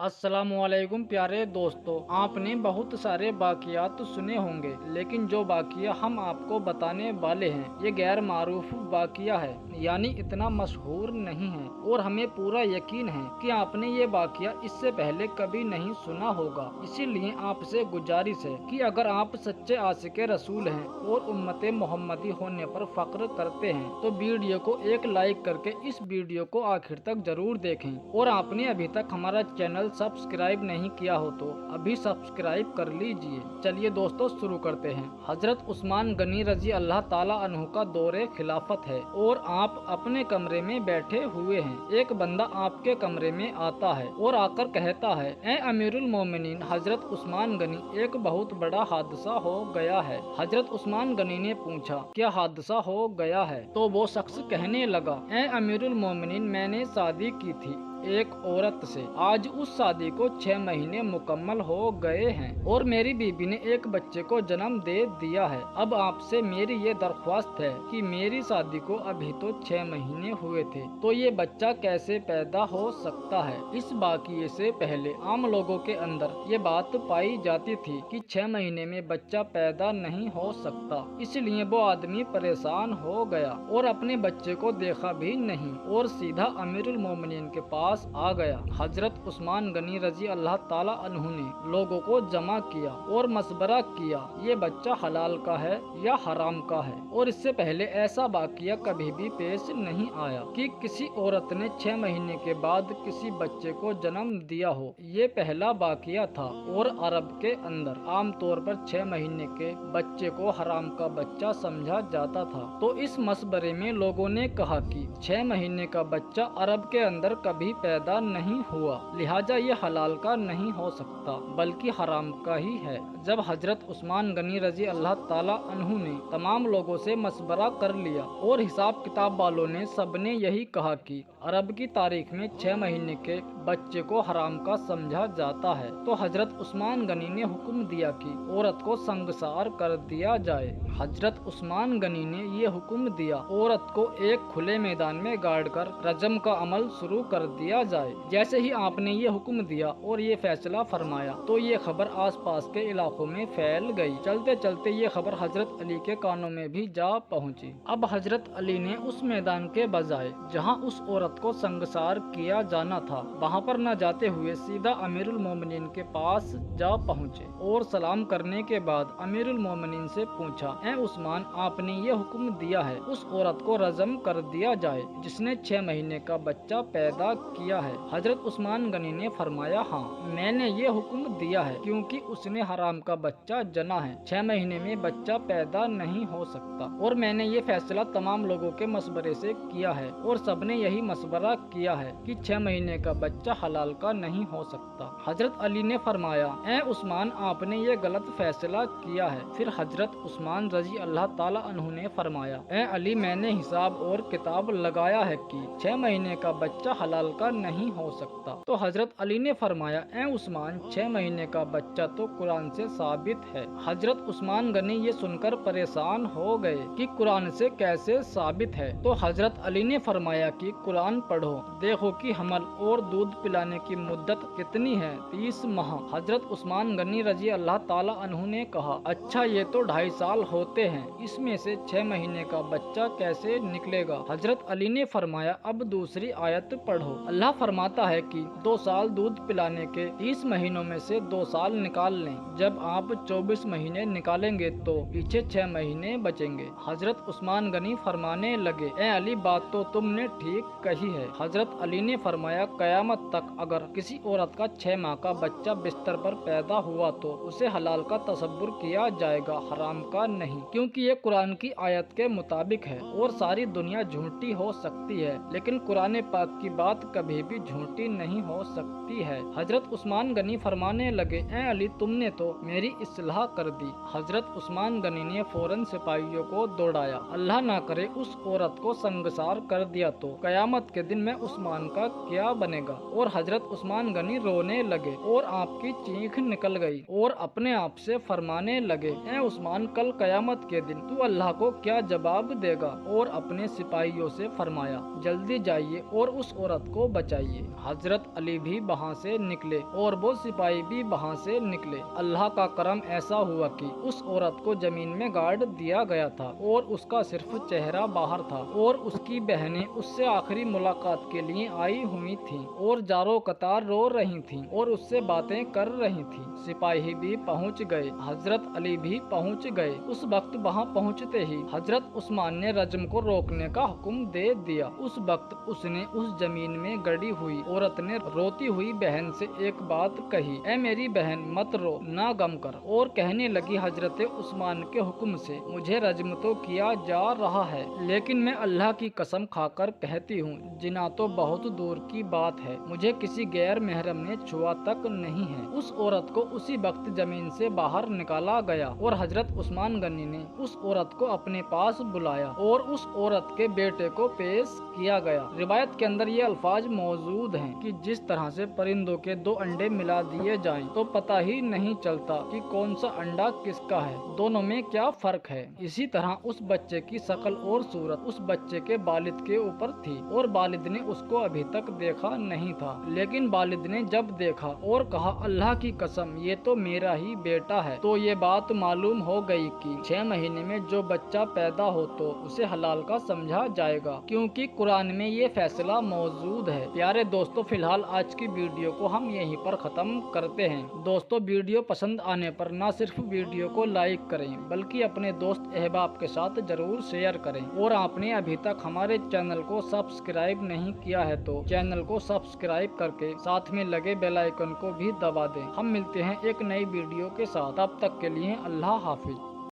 अस्सलामुअलैकुम प्यारे दोस्तों, आपने बहुत सारे वाक़ियात सुने होंगे, लेकिन जो वाक़िया हम आपको बताने वाले हैं ये गैर मारूफ वाक़िया है, यानी इतना मशहूर नहीं है और हमें पूरा यकीन है कि आपने ये वाक़िया इससे पहले कभी नहीं सुना होगा। इसीलिए आपसे गुजारिश है कि अगर आप सच्चे आशिक़े रसूल हैं और उम्मत मोहम्मदी होने पर फ़ख्र करते हैं तो वीडियो को एक लाइक करके इस वीडियो को आखिर तक जरूर देखें। और आपने अभी तक हमारा चैनल सब्सक्राइब नहीं किया हो तो अभी सब्सक्राइब कर लीजिए। चलिए दोस्तों शुरू करते हैं। हजरत उस्मान गनी रजी अल्लाह ताला अन्हु का दौरे खिलाफत है और आप अपने कमरे में बैठे हुए हैं। एक बंदा आपके कमरे में आता है और आकर कहता है, ए अमीरुल मोमिनीन हजरत उस्मान गनी, एक बहुत बड़ा हादसा हो गया है। हजरत उस्मान गनी ने पूछा, क्या हादसा हो गया है? तो वो शख्स कहने लगा, ए अमीरुल मोमिनीन, मैंने शादी की थी एक औरत से। आज उस शादी को 6 महीने मुकम्मल हो गए हैं और मेरी बीबी ने एक बच्चे को जन्म दे दिया है। अब आपसे मेरी ये दरख्वास्त है कि मेरी शादी को अभी तो 6 महीने हुए थे, तो ये बच्चा कैसे पैदा हो सकता है? इस वाक़िए से पहले आम लोगों के अंदर ये बात पाई जाती थी कि 6 महीने में बच्चा पैदा नहीं हो सकता, इसलिए वो आदमी परेशान हो गया और अपने बच्चे को देखा भी नहीं और सीधा अमीरुल मोमिनीन के पास आ गया। हजरत उस्मान गनी रजी अल्लाह ताला अन्हु ने लोगों को जमा किया और मशवरा किया, ये बच्चा हलाल का है या हराम का है। और इससे पहले ऐसा वाक़िया कभी भी पेश नहीं आया कि किसी औरत ने 6 महीने के बाद किसी बच्चे को जन्म दिया हो। ये पहला वाक़िया था और अरब के अंदर आमतौर पर 6 महीने के बच्चे को हराम का बच्चा समझा जाता था। तो इस मशवरे में लोगों ने कहा कि 6 महीने का बच्चा अरब के अंदर कभी पैदा नहीं हुआ, लिहाजा ये हलाल का नहीं हो सकता बल्कि हराम का ही है। जब हजरत उस्मान गनी रजी अल्लाह ताला अन्हु ने तमाम लोगों से मशवरा कर लिया और हिसाब किताब वालों ने सबने यही कहा कि अरब की तारीख में 6 महीने के बच्चे को हराम का समझा जाता है, तो हजरत उस्मान गनी ने हुक्म दिया कि औरत को संगसार कर दिया जाए। हजरत उस्मान गनी ने ये हुक्म दिया, औरत को एक खुले मैदान में गाड़ कर रजम का अमल शुरू कर दिया जाए। जैसे ही आपने ये हुक्म दिया और ये फैसला फरमाया तो ये खबर आसपास के इलाकों में फैल गई। चलते चलते ये खबर हजरत अली के कानों में भी जा पहुंची। अब हजरत अली ने उस मैदान के बजाय जहां उस औरत को संगसार किया जाना था वहां पर न जाते हुए सीधा अमीरुल मोमिनीन के पास जा पहुंचे और सलाम करने के बाद अमीरुल मोमिनीन से पूछा, ए उस्मान, आपने ये हुक्म दिया है उस औरत को रजम कर दिया जाए जिसने 6 महीने का बच्चा पैदा किया है? हजरत उस्मान गनी ने फरमाया, हाँ, मैंने ये हुक्म दिया है क्योंकि उसने हराम का बच्चा जना है। 6 महीने में बच्चा पैदा नहीं हो सकता और मैंने ये फैसला तमाम लोगों के मशवरे से किया है और सबने यही मशवरा किया है कि 6 महीने का बच्चा हलाल का नहीं हो सकता। हजरत अली ने फरमाया, ए उस्मान, आपने ये गलत फैसला किया है। फिर हजरत उस्मान रजी अल्लाह ताला अन्हु ने फरमाया, ए अली, मैंने हिसाब और किताब लगाया है कि 6 महीने का बच्चा हलाल का नहीं हो सकता। तो हजरत अली ने फरमाया, ए उस्मान, 6 महीने का बच्चा तो कुरान से साबित है। हजरत उस्मान गनी ये सुनकर परेशान हो गए कि कुरान से कैसे साबित है। तो हजरत अली ने फरमाया कि कुरान पढ़ो, देखो कि हमल और दूध पिलाने की मुद्दत कितनी है? 30 माह। हजरत उस्मान गनी रजी अल्लाह ताला अन्हु ने कहा, अच्छा, ये तो 2.5 साल होते हैं, इसमें से 6 महीने का बच्चा कैसे निकलेगा? हजरत अली ने फरमाया, अब दूसरी आयत पढ़ो। अल्लाह फरमाता है कि 2 साल दूध पिलाने के 30 महीनों में से 2 साल निकाल लें। जब आप 24 महीने निकालेंगे तो पीछे 6 महीने बचेंगे। हजरत उस्मान गनी फरमाने लगे, ए अली, बात तो तुमने ठीक कही है। हजरत अली ने फरमाया, कयामत तक अगर किसी औरत का 6 माह का बच्चा बिस्तर पर पैदा हुआ तो उसे हलाल का तसव्वुर किया जाएगा, हराम का नहीं, क्योंकि ये कुरान की आयत के मुताबिक है। और सारी दुनिया झूठी हो सकती है लेकिन कुरान पाक की बात कभी भी झूठी नहीं हो सकती है। हजरत उस्मान गनी फरमाने लगे, ए अली, तुमने तो मेरी इस्लाह कर दी। हजरत उस्मान गनी ने फौरन सिपाहियों को दौड़ाया। अल्लाह ना करे उस औरत को संगसार कर दिया तो कयामत के दिन में उस्मान का क्या बनेगा। और हजरत उस्मान गनी रोने लगे और आपकी चीख निकल गई और अपने आप से फरमाने लगे, ए उस्मान, कल कयामत के दिन तू अल्लाह को क्या जवाब देगा? और अपने सिपाहियों से फरमाया, जल्दी जाइए और उस औरत को बचाइए। हजरत अली भी वहाँ से निकले और वो सिपाही भी वहाँ से निकले। अल्लाह का करम ऐसा हुआ कि उस औरत को जमीन में गाड़ दिया गया था और उसका सिर्फ चेहरा बाहर था और उसकी बहनें उससे आखिरी मुलाकात के लिए आई हुई थीं और जारो कतार रो रही थीं और उससे बातें कर रही थीं। सिपाही भी पहुंच गए, हजरत अली भी पहुंच गए। उस वक्त वहां पहुंचते ही हजरत उस्मान ने रज्म को रोकने का हुक्म दे दिया। उस वक्त उसने उस जमीन में गड़ी हुई औरत ने रोती हुई बहन से एक बात कही, ए मेरी बहन, मत रो, ना गम कर। और कहने लगी, हजरत उस्मान के हुक्म से मुझे रज्म तो किया जा रहा है, लेकिन मैं अल्लाह की कसम खाकर कहती हूँ, जिना तो बहुत दूर की बात है, मुझे किसी गैर महरम ने छुआ तक नहीं है। उस औरत को उसी वक्त जमीन से बाहर निकाला गया और हजरत उस्मान गनी ने उस औरत को अपने पास बुलाया और उस औरत के बेटे को पेश किया गया। रिवायत के अंदर ये अल्फाज मौजूद हैं कि जिस तरह से परिंदों के दो अंडे मिला दिए जाएं तो पता ही नहीं चलता कि कौन सा अंडा किसका है, दोनों में क्या फर्क है। इसी तरह उस बच्चे की शक्ल और सूरत उस बच्चे के वालिद के ऊपर थी और वालिद ने उसको अभी तक देखा नहीं था, लेकिन वालिद ने जब देखा और कहा, अल्लाह की कसम, ये तो मेरा ही बेटा है, तो ये बात मालूम हो गई कि 6 महीने में जो बच्चा पैदा हो तो उसे हलाल का समझा जाएगा, क्योंकि कुरान में ये फैसला मौजूद है। प्यारे दोस्तों, फिलहाल आज की वीडियो को हम यहीं पर खत्म करते हैं। दोस्तों, वीडियो पसंद आने पर ना सिर्फ वीडियो को लाइक करें बल्कि अपने दोस्त अहबाब के साथ जरूर शेयर करें, और आपने अभी तक हमारे चैनल को सब्सक्राइब नहीं किया है तो चैनल को सब्सक्राइब करके साथ में लगे बेल आइकन को भी दबा दें। हम मिलते हैं एक नई वीडियो के साथ, तब तक के लिए अल्लाह हाफिज।